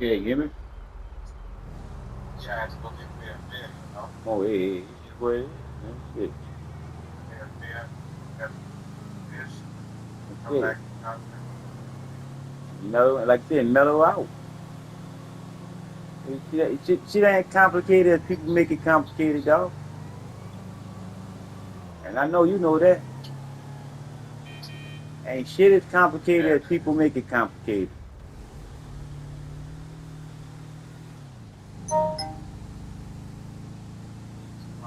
Yeah, you hear me? Yeah, I had to go get me a beer, you know. Oh, hey, it's just what it is, man. Shit. Get a beer, have fish, That's come it. back and contact. You know, like I said, mellow out. Shit ain't complicated as people make it complicated, dog. And I know you know that. Ain't shit as complicated Yeah, as people make it complicated.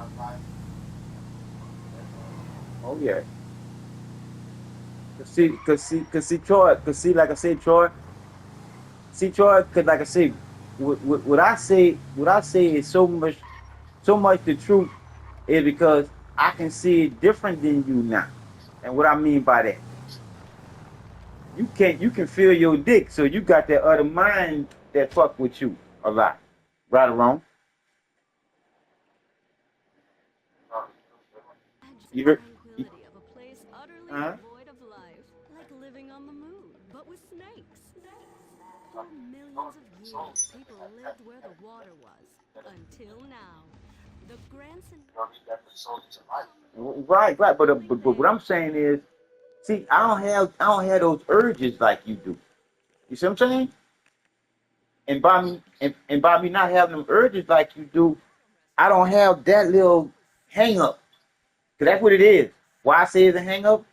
my life. Oh yeah. Cause see, like I said, Troy. See, Troy, cause like I said, what I say is so much the truth is because I can see it different than you now. And what I mean by that, you can feel your dick, so you got that other mind that fuck with you a lot. Right or wrong? Probably You heard? Tranquility of a place utterly Uh-huh. devoid of life, like living on the moon, but with snakes. For going millions of to the soul. years, people lived where the water was. Until now. The Granson You know, you got the soul to life. Right. But what I'm saying is, see, I don't have those urges like you do. You see what I'm saying? And by me not having them urges like you do, I don't have that little hang up. Cause that's what it is. Why I say it's a hang up?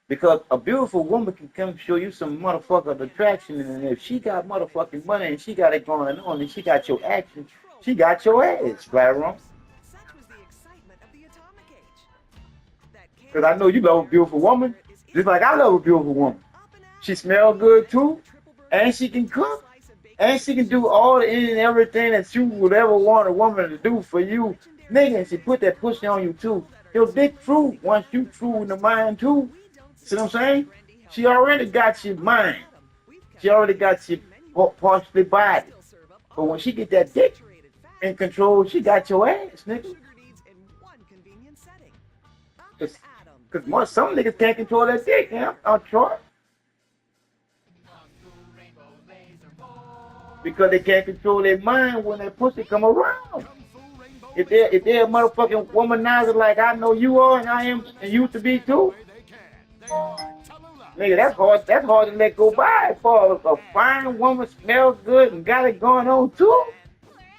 Because a beautiful woman can come show you some motherfucking attraction, and if she got motherfucking money and she got it going on, and she got your action, she got your ass, right or wrong? Such was the excitement of the atomic age. That Because I know you love a beautiful woman, just like I love a beautiful woman. She smells good too, and she can cook, and she can do all the any and everything that you would ever want a woman to do for you, nigga. And she put that pussy on you too. Your dick true once you true in the mind too. See what I'm saying? She already got your mind. She already got your partially body. But when she get that dick in control, she got your ass, nigga. sugar needs in one convenient setting. Up and Cause, Atom, some niggas can't control that dick, man. I'm sure. Because they can't control their mind when that pussy come around. If they're a motherfucking womanizer like I know you are and I am and used to be too, nigga, that's hard. That's hard to let go by. For a fine woman smells good and got it going on too,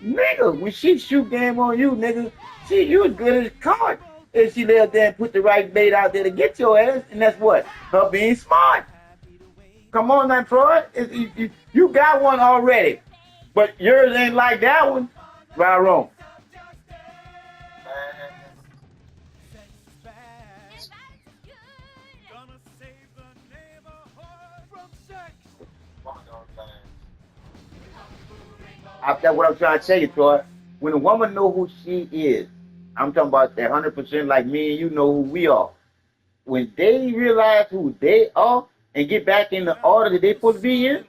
nigga. When she shoot game on you, nigga, you as good as caught. If she lay up there and put the right bait out there to get your ass, and that's what her being smart. Come on now, Troy. You got one already, but yours ain't like that one. Right or wrong? Man, one of those things. That's what I'm trying to tell you, Troy. When a woman know who she is, I'm talking about that 100% like me and you know who we are. When they realize who they are and get back in the order that they supposed to be in,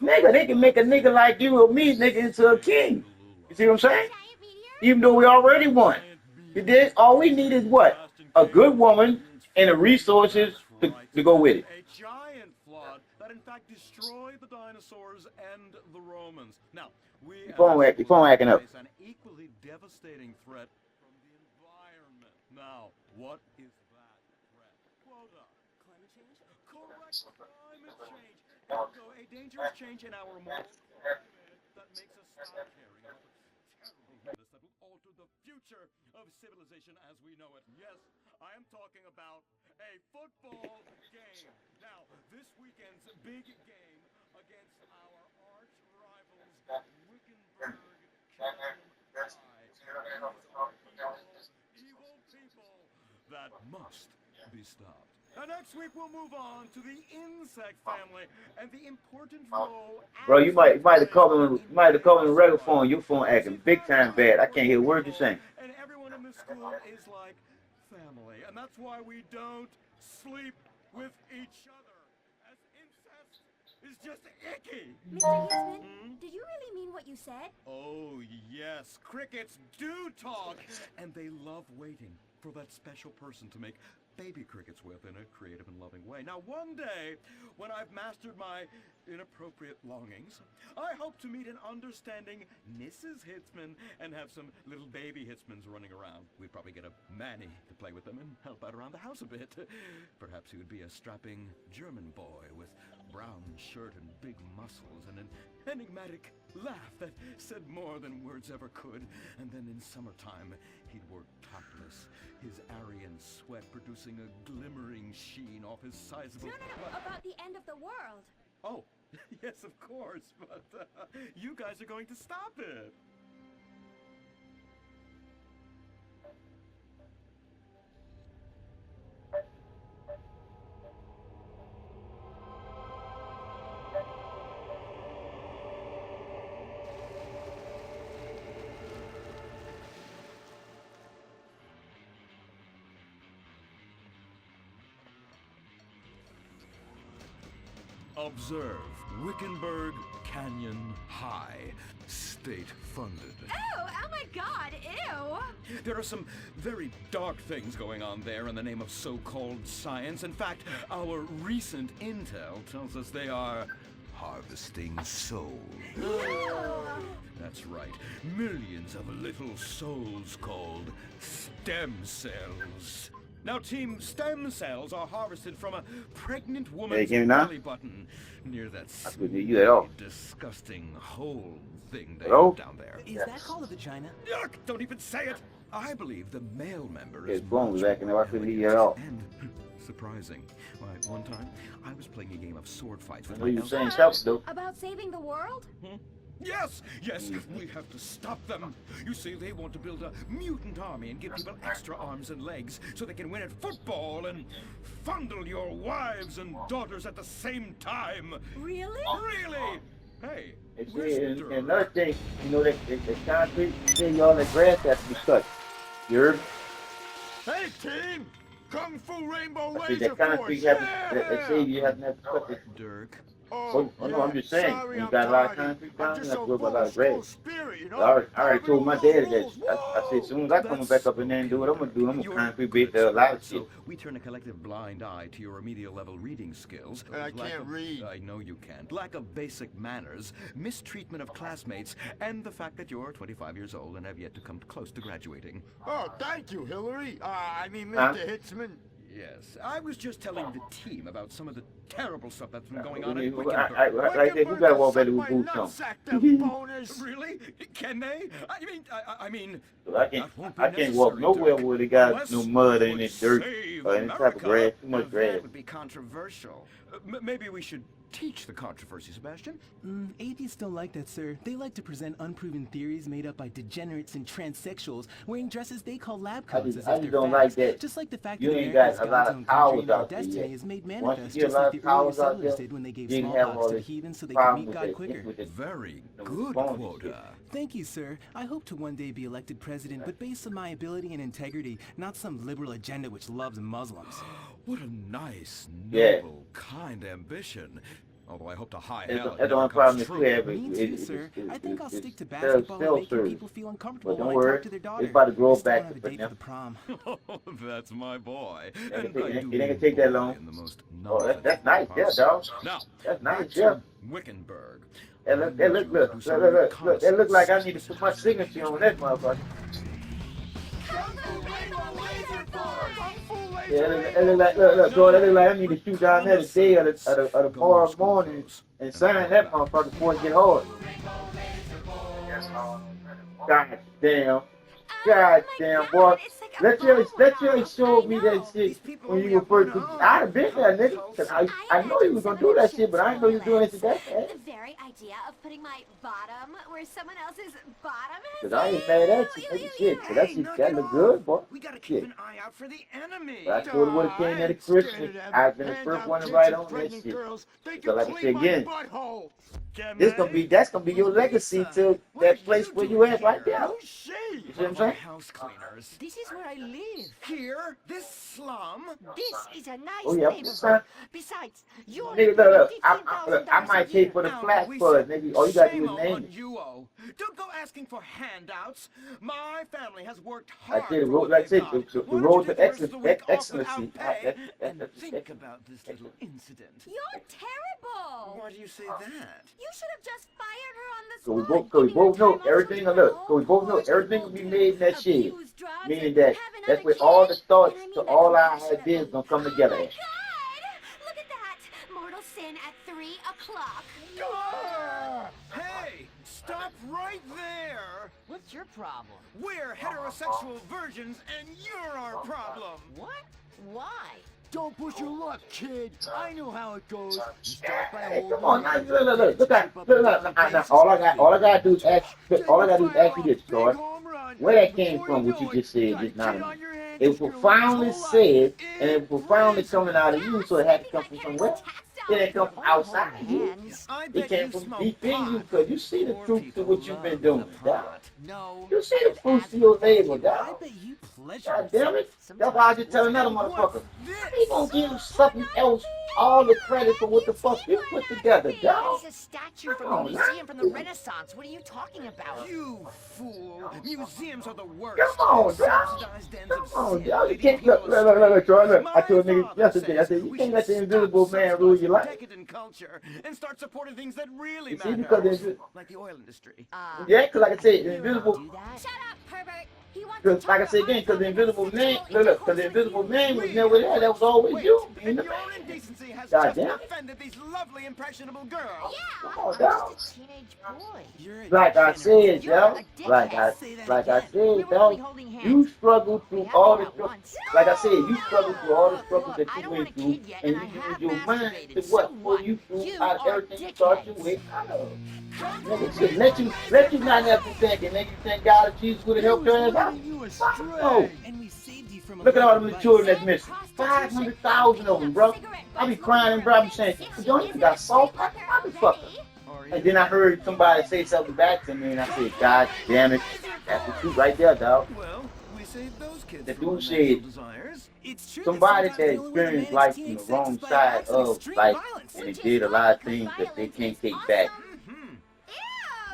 nigga, they can make a nigga like you or me, nigga, into a king. You see what I'm saying? Even though we already won. All we need is what? A good woman and the resources to go with it. A giant flood that in fact destroyed the dinosaurs and the Romans. Now, we as a Your phone acting civilization up. face an equally devastating threat from the environment. Now, what is that threat? Quota. Climate change? Correct. Climate change. Ergo, a dangerous change in our moral climate that makes us stop caring about the terrible menace that will alter the future of civilization as we know it. Yes, I am talking about a football game. Now, this weekend's big game against our arch rivals, Wickenburg Canyon High. These are evil people that must be stopped. Now, next week we'll move on to the insect family and the important role Bro, you ants might you might have play called me in you might have called me on man's the regular life. phone. Your phone You see, acting big fast time lives bad. I work can't hear a word you're people, saying. and everyone in the school is like family, and that's why we don't sleep with each other, as incest is just icky. Mr. Hughesman, Hmm? did you really mean what you said? Oh, yes, crickets do talk, and they love waiting for that special person to make baby crickets with in a creative and loving way. Now, one day, when I've mastered my inappropriate longings, I hope to meet an understanding Mrs. Hitzman and have some little baby Hitzmans running around. We'd probably get a Manny to play with them and help out around the house a bit. Perhaps he would be a strapping German boy with brown shirt and big muscles and an enigmatic laugh that said more than words ever could. And then in summertime, he'd work topless, his Aryan sweat producing a glimmering sheen off his sizable... No, about the end of the world. Oh, yes, of course, but you guys are going to stop it. Observe Wickenburg Canyon High, state-funded. Oh my God, ew! There are some very dark things going on there in the name of so-called science. In fact, our recent intel tells us they are harvesting souls. That's right. Millions of little souls called stem cells. Now, Team Stem Cells are harvested from a pregnant woman's belly button near that disgusting hole thing they have down there. Is that called a vagina? Yuck! Don't even say it! I believe the male member is and surprising. Why, one time, I was playing a game of sword fights with my About saving the world? Yes, we have to stop them. You see, they want to build a mutant army and give people extra arms and legs so they can win at football and fondle your wives and daughters at the same time. Really? Really? Hey, And another thing, you know, the concrete thing, all the grass has to be cut. You heard me? Hey, team! Kung Fu Rainbow I said that concrete have to, they say you have to cut it. Dirk. Oh, no, I'm just saying, when you got a lot of concrete down, you have to worry about a lot of grass. I already told my dad that. I said, as soon as I come back up in there and do what I'm going to concrete bait a lot of shit. So we turn a collective blind eye to your remedial level reading skills. I can't read. I know you can't. Lack of basic manners, mistreatment of classmates, and the fact that you're 25 years old and have yet to come close to graduating. Oh, thank you, Hillary. I mean, Mr. Hitzman. Yes, I was just telling the team about some of the terrible stuff that's been going on I in Wickenburg. right there, you got to walk better with boots on. Really? Can they? I mean, I can't walk nowhere where they got no mud and any dirt or any type of grass. Too much grass. That would be controversial. Maybe we should teach the controversy, Sebastian. Atheists don't like that, sir. They like to present unproven theories made up by degenerates and transsexuals wearing dresses they call lab coats as if they're don't facts. like that. Just like the fact You that ain't America's got a lot God's of own powers country and our out there destiny yet. is made Once manifest you get a just lot like of the earlier powers out settlers there, did when they gave you can have smallpox all to the this heathen so they could problem meet with God it, quicker. with it. Very Those good phones quota. Thank you, sir. I hope to one day be elected president, but based on my ability and integrity, not some liberal agenda which loves Muslims. What a nice, Yeah. noble, kind ambition. Although I hope to high That's hell it the never only problem comes that true. you have. Me too, sir. I think I'll stick to it's basketball and making self-service. people feel uncomfortable But don't when I worry, talk to their daughter. it's about to grow I still back don't have a for date now. for the prom. Oh, that's my boy. Ain't And gonna I take- do it ain't gonna take that long. in the most Oh, that's nice, yeah, dog. Now, That's back nice, to yeah. Wickenburg. That look like I need to put my signature on that motherfucker. Yeah, it look like, look, bro, that look like I need to shoot down there today or the tomorrow morning and sign that motherfucker before it get hard. God damn. God damn, boy. Let you show me that shit when you were first. I'd have been there, nigga. Cause I know you was gonna do that shit, but I didn't know you was doing it today. The very idea of putting my bottom where someone else's bottom is. Cause I ain't mad at you, nigga. Shit, so that shit, that look good, boy. We gotta keep Shit. an eye out for the enemy. But I told her what it came at a Christmas. I've been the first one to write on that shit. So like I said again, that's gonna be your legacy to that place where you at right now. You see what I'm saying? House cleaners. This is where I live. Here, this slum. This is a nice Oh yeah, neighborhood. Besides, you nigga, look, I might pay for the Now, flat we for it, said nigga. All you gotta do shame is name on it. you, oh. Don't go asking for handouts. My family has worked Like hard. I said, for what like I said, they've got. the We're road you to take the rest of the week off excellency. without pay and That's think about this little incident. You're terrible. Why do you say that? You should have just fired her on the So we spot. both giving her know time off everything. to Look, her so we both know own everything will be made in that abuse shit. drugs, Meaning and that have that's another where all the kid. thoughts And I mean to that all our compassionately. ideas gonna come Oh together. my God! Look at that. Mortal sin at 3 o'clock. Ah! Hey, stop right there! What's your problem? We're heterosexual virgins and you're our problem! What? Why? Don't push your luck, kid. I know how it goes. You start by Hey, holding come on, your now, hand, look at, now, all I gotta do is ask you this, Troy. Where that came from, what you just said just now. It was profoundly said, and it was profoundly coming out of you, so it had to come from somewhere. It didn't come from outside you. I It bet came you from smoke deep in you, pot. because you see the Poor truth to people what you've been love doing, the dog. pot. No. You see the fruits of your labor, I dog. bet you pleasure God damn it. That's why I just tell another motherfucker. This. He gonna give something else all the credit for what the fuck you put together, dog. It's a statue from Come a on, museum from the now. Renaissance. What are you talking about? You fool! Museums are the worst. Come on, dog. Subsidized dens Come of on, sin, dog. You leading can't people look, Troy, look. I My told niggas father yesterday, I says said, you we can't should let the stop invisible man rule your life. decadent culture and start supporting things that really You see, matter. because there's, Like the oil industry. yeah, because like I said, the You invisible, do that? Shut up, pervert. He wants because to like I talk said about again, because the our invisible sexual man, look, because the intercourse invisible with man you. was never there. That was always Wait, you in and the your man. indecency has God just damn. offended these lovely, impressionable girls. Yeah. Come on, I'm dog. just a teenage boy. You're a Like I degenerate. said, You're dog. a Like dickhead. I We said, were only dog. holding hands. You struggled We through had all been the out struggles. once. Like I said, you struggled through all the struggles Look, that I you don't want went a through, kid yet, and and you I have used your mind masturbated. to So what? Pull what? you through You out are everything you thought you dickheads. way out of. Nigga, shit, let you not have to think, and nigga think God or Jesus would have helped your ass out. you Fuck no. And we saved you from a Look at all life them of little children vice. that's missing. 500,000 of them, bro. I be crying, bro. I be saying, you don't even got salt like a motherfucker. And then I heard somebody say something back to me, and I said, God damn it. That's the truth right there, dog. Well, we saved those kids The from dude unnatural said, desires. It's true somebody that that sometimes the only way to experienced manage life from teenage the sex wrong is by side acts of extreme life, violence. and it did a lot of things that they can't take back.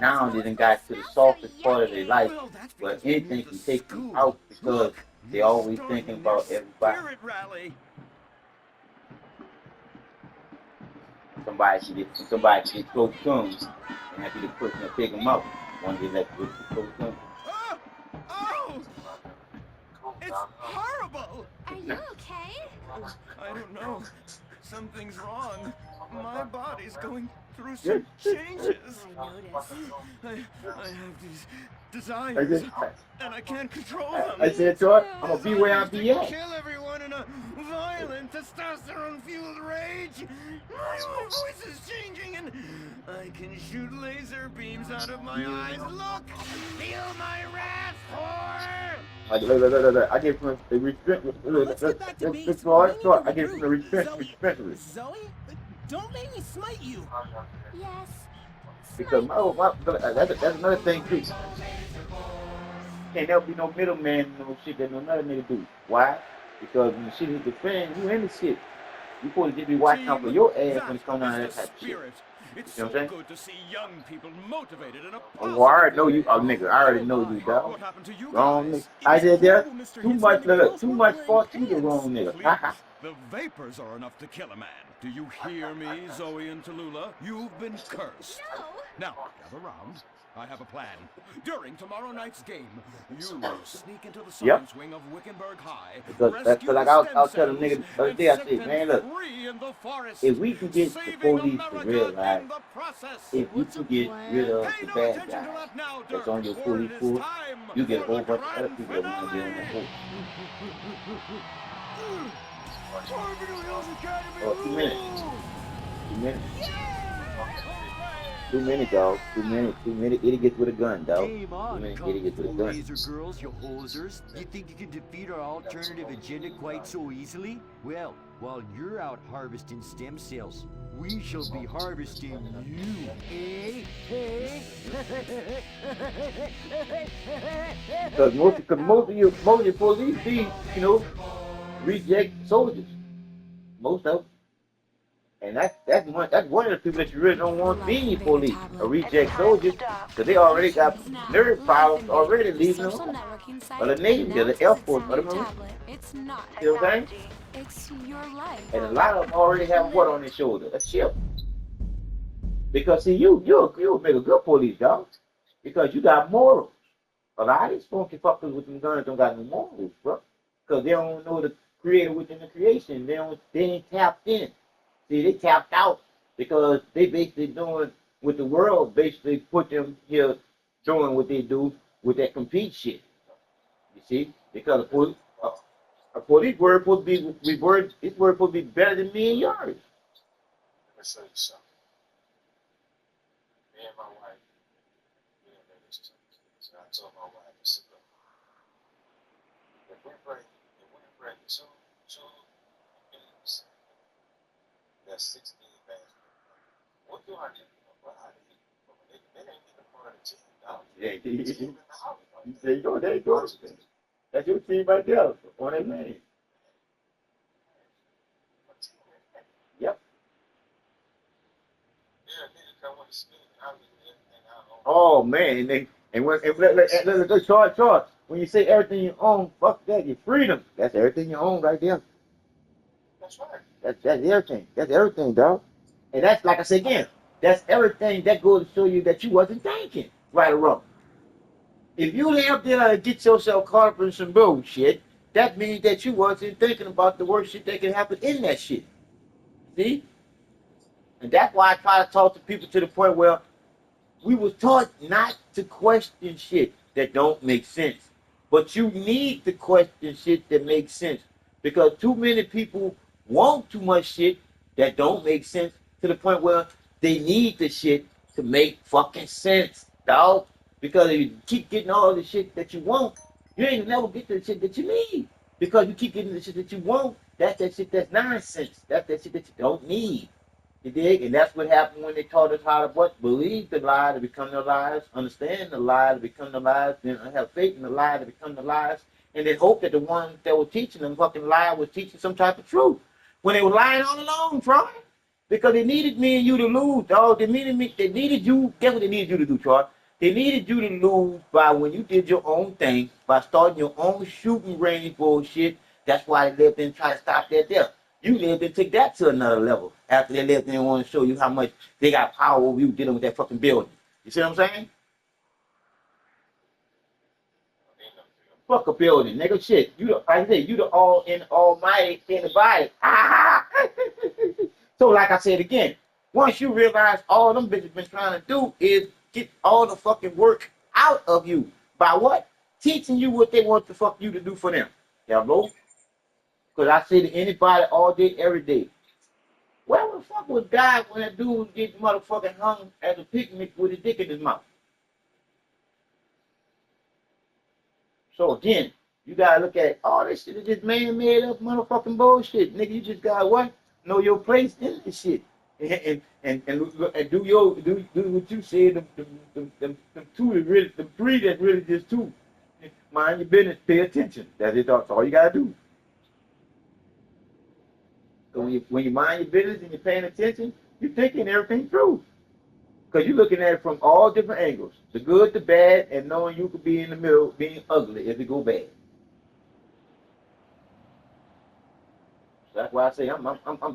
Now they done got to the softest part of their life, Well, that's where because we anything moved can the take them school. out because Look, they always starting thinking about their everybody. Spirit rally. Somebody should get close to them, and that be the person that take them out. One day let get close to them. Oh! Oh! It's horrible! Are you okay? I don't know. Something's wrong. My body's going through some changes. I have these desires, and I can't control them. I said, Troy, I'm gonna be where I be To at. kill everyone in a violent, testosterone-fueled rage. My voice is changing, and I can shoot laser beams out of my eyes. Look! Feel my wrath, whore! Look. I get from the restricted. Let's get back to basics. Troy, We need to I get from the regroup. restricted. Zoe, don't make me smite you. Yes. Because that's another thing too. Can't help be no middleman in no shit that no another nigga do. Why? Because when the shit hit the fan, you in the shit. You supposed to just be watching out for your ass when it comes down to that type of shit. It's You know so what I'm saying? good to see young people motivated in a Oh, I already know you, nigga. I already know you, dog. What happened to you Wrong guys? nigga. I said there. Incredible, Mr. Too much, Hitzman. look, too much fault to the wrong nigga. Please, the vapors are enough to kill a man. Do you hear me, Zoe and Tallulah? You've been cursed. No. Now, gather round. I have a plan. During tomorrow night's game, you sneak into the Yep. science wing of Wickenburg High. Because that's like I'll tell the nigga the other day, I said, man, look, if we can get the police to realize, if you can get rid of the bad guys that's on your police force, you get a whole bunch of other people that want to get on that force. Oh, 2 minutes. 2 minutes. 2 minutes, dog. 2 minutes. 2 minutes. Idiots with a gun, dog. Game 2 on, minutes. Kung Idiots with a Fu gun. laser girls, you hosers. You think you can defeat our alternative agenda quite so easily? Well, while you're out harvesting stem cells, we shall be harvesting you, eh? Because most of your police be, reject soldiers. Most of them. And that's one of the people that you really don't want being your police, a reject soldiers, because they already got nerve problems already leaving them. Or the Navy, or the Air Force, or the Marines. It's not. You know what I'm saying? It's your life. And a lot of them already have what on their shoulder? A chip. Because see, you'll make a good police, dog. Because you got morals. A lot of these funky fuckers with them guns don't got no morals, bro. Because they don't know the creator within the creation. They ain't tapped in. See, they tapped out because they basically doing what the world basically put them here doing what they do with that compete shit. You see? Because a police word supposed to be word, his word supposed to be better than me and yours. Let me say something. Me and my wife, we didn't make this to the kids. And I told my wife, I said, look, if we bring two kids, that's 16 bags. What do I do? What I do? They ain't even part of the team, dog. Yeah, The team in the house. you say, go, there you go. That's your team right there on that man. Yep. Yeah, nigga come with the skin. I leave everything I own. Oh man, let's charge. When you say everything you own, fuck that, your freedom. That's everything you own right there. That's right. That's everything. That's everything, dog. And that's like I said again, that's everything that goes to show you that you wasn't thinking, right or wrong. If you lay up there and get yourself caught up in some bullshit, that means that you wasn't thinking about the worst shit that can happen in that shit. See? And that's why I try to talk to people to the point where we was taught not to question shit that don't make sense. But you need to question shit that makes sense. Because too many people want too much shit that don't make sense to the point where they need the shit to make fucking sense, dog. Because if you keep getting all the shit that you want, you ain't never get the shit that you need. Because you keep getting the shit that you want, that's that shit that's nonsense. That's that shit that you don't need. You dig? And that's what happened when they taught us how to what? Believe the lie to become the lies, understand the lie to become the lies, then have faith in the lie to become the lies, and then hope that the one that was teaching them fucking lie was teaching some type of truth. When they were lying all along, Troy. Because they needed me and you to lose, dog. They needed you, guess what they needed you to do, Troy? They needed you to lose by when you did your own thing, by starting your own shooting range bullshit. That's why they lived in and tried to stop that there. You lived and took that to another level. After they lived and want to show you how much they got power over you dealing with that fucking building. You see what I'm saying? Fuck a building, nigga. Shit. You the, like I said, you the all in almighty in the body. So like I said again, once you realize all them bitches been trying to do is get all the fucking work out of you. By what? Teaching you what they want the fuck you to do for them. Hello? Because I say to anybody all day, every day, where the fuck was God when that dude get motherfucking hung at a picnic with his dick in his mouth? So again, you gotta look at all this shit is just man-made up motherfucking bullshit. Nigga, you just gotta what? Know your place in this shit. And do what you said, the two is really the three that's really just two. Mind your business, pay attention. That's all you gotta do. So when you mind your business and you're paying attention, you're thinking everything through. Because you're looking at it from all different angles. The good, the bad, and knowing you could be in the middle, being ugly if it go bad. So that's why I say I'm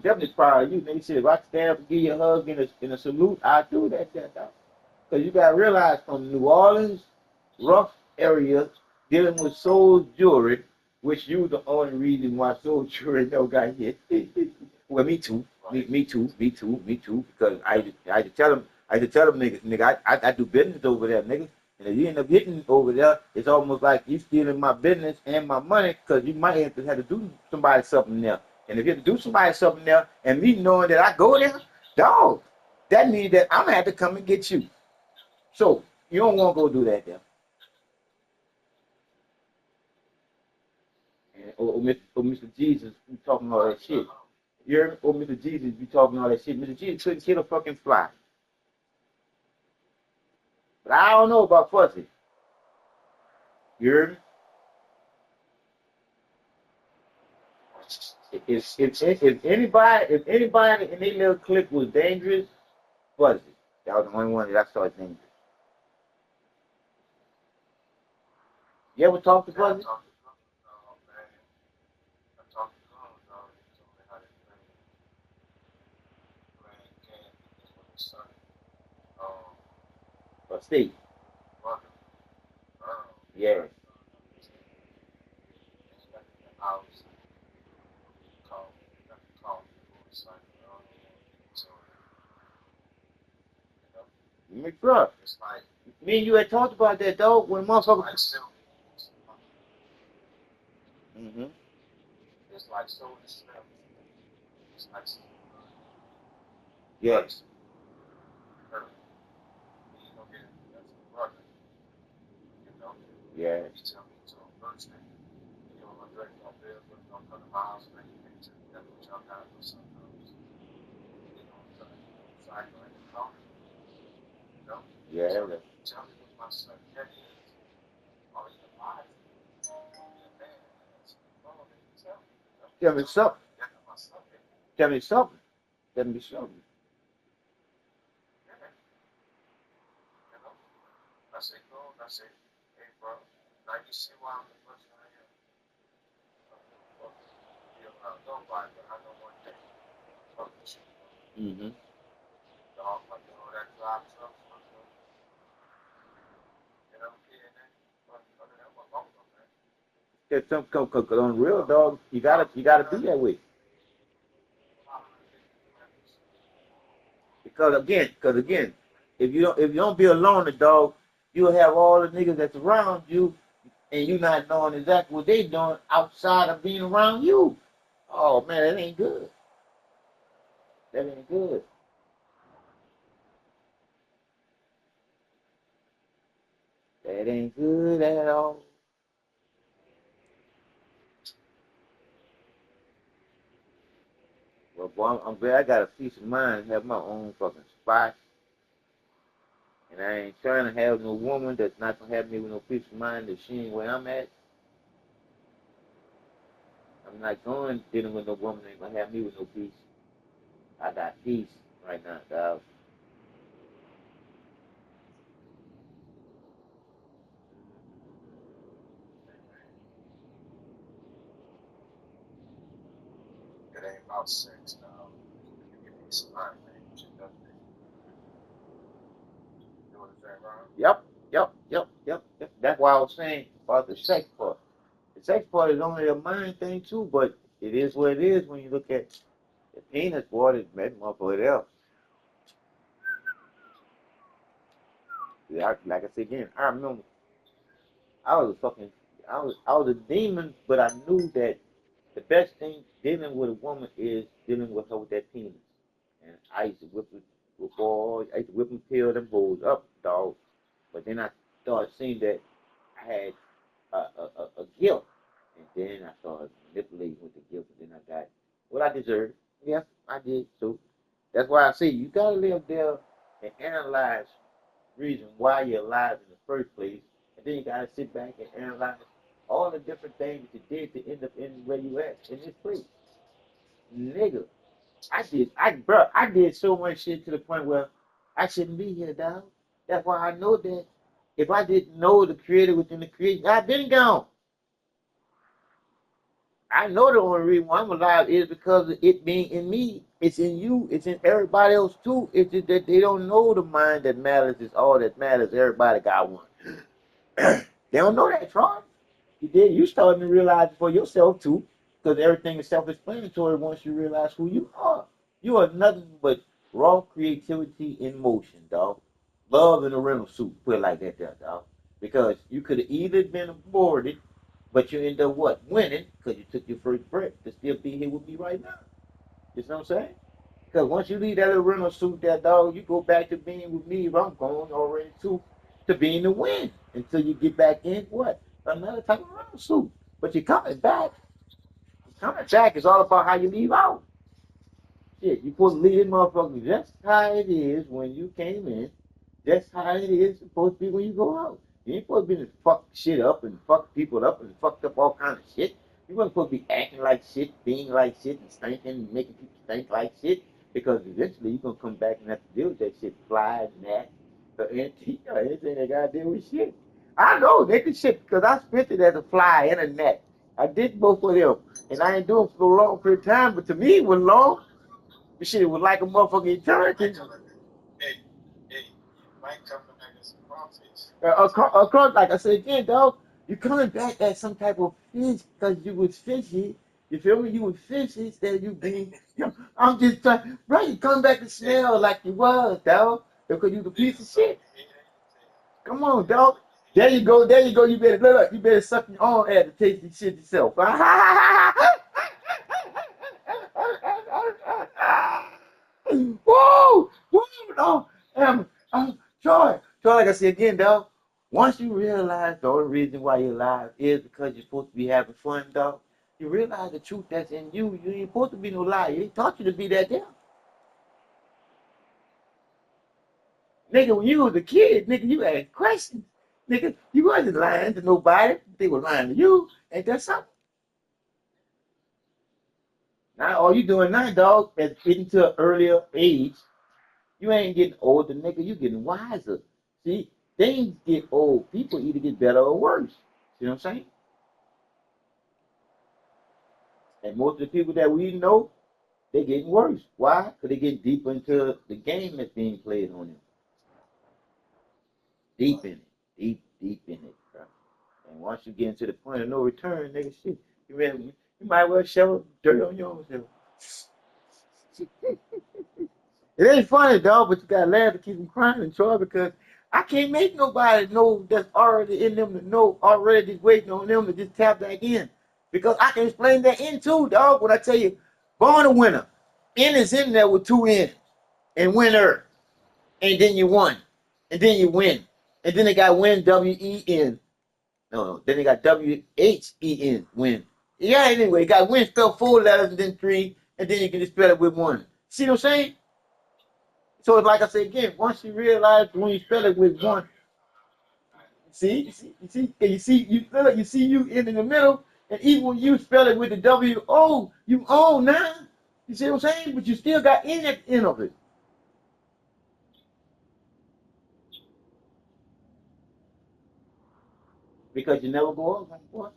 definitely proud of you. Nigga said if I stand up and give you a hug and a salute, I do that. Because you gotta realize from New Orleans, rough area, dealing with Soul Jewelry, which you the only reason why Soul Jewelry no got hit. Well, me too. Me too. Because I had to tell them, nigga, I do business over there, nigga. And if you end up hitting over there, it's almost like you stealing my business and my money because you might have to do somebody something there. And if you have to do somebody something there, and me knowing that I go there, dog, that means that I'm going to have to come and get you. So you don't want to go do that there. Or Mr. Jesus be talking all that shit. You heard me? Or Mr. Jesus be talking all that shit. Mr. Jesus couldn't kill a fucking fly. But I don't know about Fuzzy. You heard me? If anybody in their little clique was dangerous, Fuzzy. That was the only one that I saw dangerous. You ever talk to Yeah, I Fuzzy? talked to them, man. I talked to them, he told me how they playing games with his son. Um, Or Steve? brother, Earl, Yeah. and he got in the house, got the call for his son, so, McGruff. it's like, Me and you had talked about that dog when motherfucker. like still, Mm-hmm. it's like so disrespectful. It's like, Yes. Earl, you know, get that's his brother, you know. Yeah. He tell me to him first thing, you know, my direct on bills, but don't come to my house, man, you can't tell me that's what y'all got for sometimes. You know, I'm trying to cycle in the car, you know. Yeah. Tell me what my son Kenny is. Are you alive? Be a man. Oh, man, tell me. Tell me something. That's my son. Tell me something. Tell me something. Yeah. You know? I say, go. I say, hey, bro. Now you see why I'm the person I am. Be around nobody, but I know one thing. Fuck with you. Mm-hmm. Dog, like, you know, that drive truck, you know, yeah, man. But other than that, what wrong with them, man? There's some cause on the real dog, you gotta be that way. Because again, if you don't be alone, the dog, you'll have all the niggas that's around you, and you not knowing exactly what they doing outside of being around you. Oh man, that ain't good. That ain't good. That ain't good at all. Well, boy, I'm glad I got a peace of mind, have my own fucking spot, and I ain't trying to have no woman that's not gonna have me with no peace of mind that she ain't where I'm at. I'm not going dealing with no woman that ain't gonna have me with no peace. I got peace right now, dog. It ain't about sex, dog. You get peace of mind, man. You should definitely do what I'm saying, Ron. Yep. That's why I was saying about the sex part. The sex part is only a mind thing too, but it is what it is when you look at the penis, boy, it's that motherfucker else. Yeah, like I said again, I remember I was a fucking I was a demon, but I knew that the best thing dealing with a woman is dealing with her with that penis. And I used to whip boys, I used to whip them peel them boys up, dog. But then I started seeing that I had a guilt. And then I started manipulating with the guilt, and then I got what I deserved. Yeah, I did. So that's why I say you gotta live there and analyze reason why you're alive in the first place, and then you gotta sit back and analyze all the different things that you did to end up in where you at in this place. Nigga, I did so much shit to the point where I shouldn't be here, dog. That's why I know that if I didn't know the creator within the creation, I'd been gone. I know the only reason why I'm alive is because of it being in me. It's in you. It's in everybody else too. It's just that they don't know the mind that matters is all that matters. Everybody got one. They don't know that, Troy. You did. You starting to realize for yourself too, because everything is self-explanatory once you realize who you are. You are nothing but raw creativity in motion, dog. Love in a rental suit, put it like that, there, dog. Because you could have either been aborted, but you end up what? Winning, because you took your first breath to still be here with me right now. You know what I'm saying? Because once you leave that little rental suit, that dog, you go back to being with me. If I'm going already to being the win until you get back in what another type of rental suit. But you're coming back. Coming back is all about how you leave out. Shit, you supposed to leave this motherfucker just how it is when you came in, just how it is supposed to be when you go out. You ain't supposed to be to fuck shit up and fuck people up and fucked up all kind of shit. You weren't supposed to be acting like shit, being like shit, and stinking, making people stink like shit. Because eventually you're gonna come back and have to deal with that shit, flies, gnats, anything that gotta deal with shit. I know they can shit because I spent it as a fly and a gnat. I did both of them, and I ain't doing it for a long period of time. But to me, it was long. The shit, it was like a motherfucking eternity. Hey, you might come back as a crawfish. Across, like I said again, dog, you coming back as some type of fish because you was fishy. You feel me? You was fishy instead of you being. I'm just trying, bro. You coming back to smell like you was, dog, because you the piece of shit. Come on, dog. There you go. There you go. You better look. You better suck your own ass to taste the shit yourself. Woo! Woo! No, Troy. Troy, like I said again, dog. Once you realize the only reason why you're alive is because you're supposed to be having fun, dog. You realize the truth that's in you. You ain't supposed to be no liar. They taught you to be that damn. Nigga, when you was a kid, nigga, you asked questions. Nigga, you wasn't lying to nobody. They were lying to you. Ain't that something? Now all you doing now, dog, is getting to an earlier age. You ain't getting older, nigga. You getting wiser. See, things get old. People either get better or worse. You know what I'm saying? And most of the people that we know, they're getting worse. Why? Because they get deeper into the game that's being played on them. Deep in it. Deep in it, bro. And once you get into the point of no return, nigga, shit, you might well shovel dirt on your own self. It ain't funny, dog, but you gotta laugh to keep them crying, Troy, because I can't make nobody know that's already in them to know already just waiting on them to just tap back in. Because I can explain that in too, dog, when I tell you, born a winner. N is in there with two N's. And winner. And then you won. And then you win. And then they got win, W-E-N. No, then they got W-H-E-N, win. Yeah, anyway, you got win spelled 4 letters and then 3, and then you can just spell it with 1. See what I'm saying? So it's like I said again, once you realize when you spell it with 1, you see you in the middle, and even when you spell it with the W-O, you own now. You see what I'm saying? But you still got N at the end of it. Because you never go off, boy.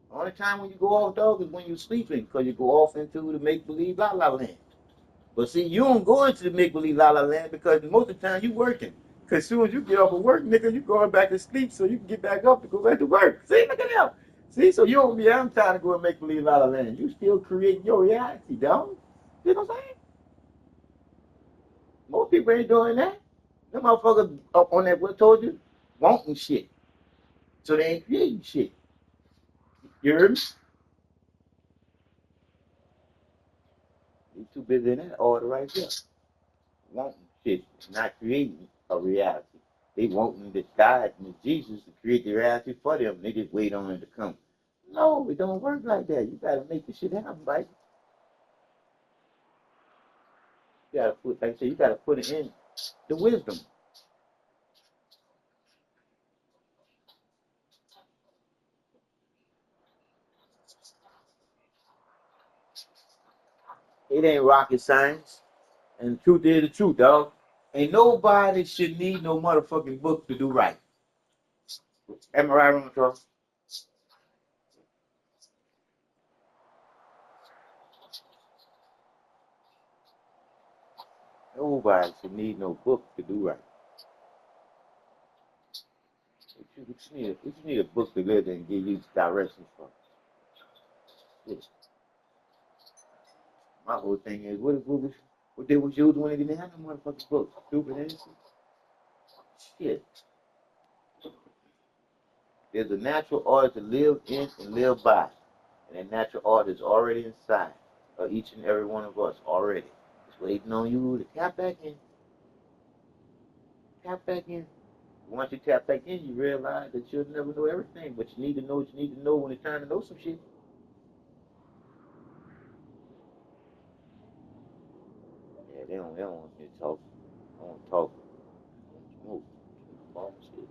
The only time when you go off, dog, is when you're sleeping, because you go off into the make-believe la-la land. But see, you don't go into the make-believe la-la land because most of the time you working. Because as soon as you get off of work, nigga, you going back to sleep so you can get back up to go back to work. See, look at that. See, so you don't be I'm trying to go and make-believe la-la land. You still creating your reality, dog. You know what I'm saying? Most people ain't doing that. Them motherfuckers up on that, what I told you, wanting shit. So they ain't creating shit. You heard me? You too busy in that order right there. Wanting shit, not creating a reality. They wanting the God and Jesus to create the reality for them. They just wait on it to come. No, it don't work like that. You gotta make the shit happen, right? You gotta put, like I said, you gotta put it in the wisdom. It ain't rocket science. And the truth is the truth, dog. Ain't nobody should need no motherfucking book to do right. Am I right, wrong, Charles? Nobody should need no book to do right. We just need a book to live in and give you directions for. Yes. My whole thing is, what they was using when they didn't have no motherfucking book? Stupid ass. Shit. There's a natural order to live in and live by. And that natural order is already inside of each and every one of us already. It's waiting on you to tap back in. Tap back in. Once you tap back in, you realize that you'll never know everything, but you need to know what you need to know when it's time to know some shit. Yeah, they don't want me to talk. I don't want to talk. I want to smoke. Shit.